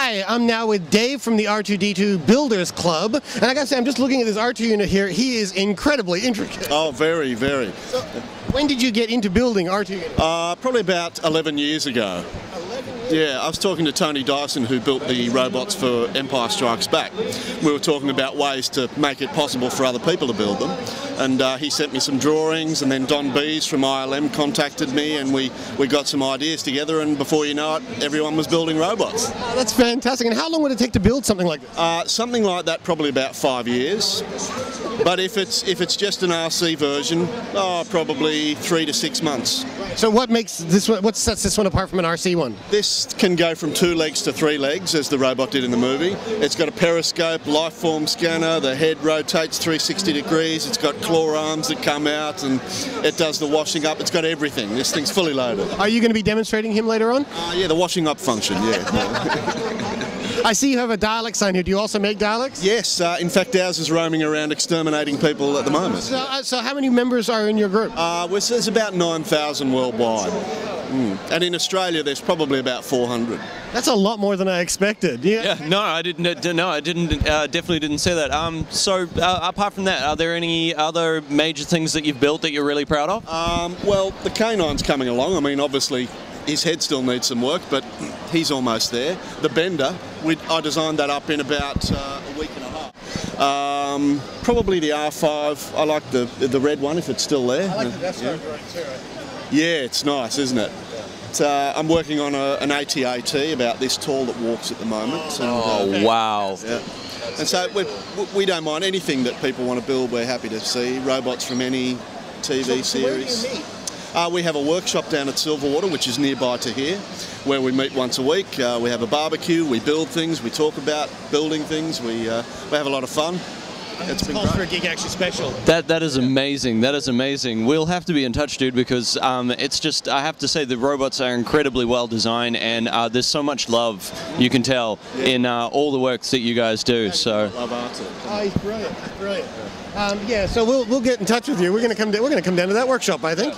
Hi, I'm now with Dave from the R2-D2 Builders Club, and I gotta say, I'm just looking at this R2 unit here. He is incredibly intricate. Oh, very, very. So, when did you get into building R2 units? Probably about 11 years ago. 11 years? Yeah, I was talking to Tony Dyson, who built the robots for Empire Strikes Back. We were talking about ways to make it possible for other people to build them, and he sent me some drawings, and then Don Bees from ILM contacted me, and we got some ideas together, and before you know it, everyone was building robots. Oh, that's fantastic. And how long would it take to build something like this? Something like that, probably about 5 years. But if it's just an RC version, probably 3 to 6 months. So what makes this one? What sets this one apart from an RC one? This can go from 2 legs to 3 legs, as the robot did in the movie. It's got a periscope, life form scanner. The head rotates 360 degrees. It's got claw arms that come out, and it does the washing up. It's got everything. This thing's fully loaded. Are you going to be demonstrating him later on? Yeah, the washing up function. Yeah. I see you have a Dalek sign here. Do you also make Daleks? Yes. In fact, ours is roaming around exterminating people at the moment. So how many members are in your group? There's about 9,000 worldwide. And in Australia, there's probably about 400. That's a lot more than I expected. Yeah, no, I didn't. No, I didn't. Definitely didn't say that. So, apart from that, are there any other major things that you've built that you're really proud of? Well, the Canine's coming along. I mean, obviously, his head still needs some work, but he's almost there. The Bender, I designed that up in about a week and a half. Probably the R5. I like the red one if it's still there. I like the Death Star drawing too. Yeah, it's nice, isn't it? I'm working on an AT-AT about this tall that walks at the moment. Wow. Yeah. And so we don't mind anything that people want to build. We're happy to see robots from any TV series. Where do you meet? We have a workshop down at Silverwater, which is nearby to here, where we meet once a week. We have a barbecue, we build things, we talk about building things, we have a lot of fun. It's been called for a Geek Action special. That is amazing. That is amazing. We'll have to be in touch, dude, because it's just, I have to say, the robots are incredibly well designed, and there's so much love, you can tell, in all the works that you guys do. So. Love art. Oh, he's brilliant. Brilliant. Yeah, so we'll get in touch with you. We're going to come down to that workshop, I think.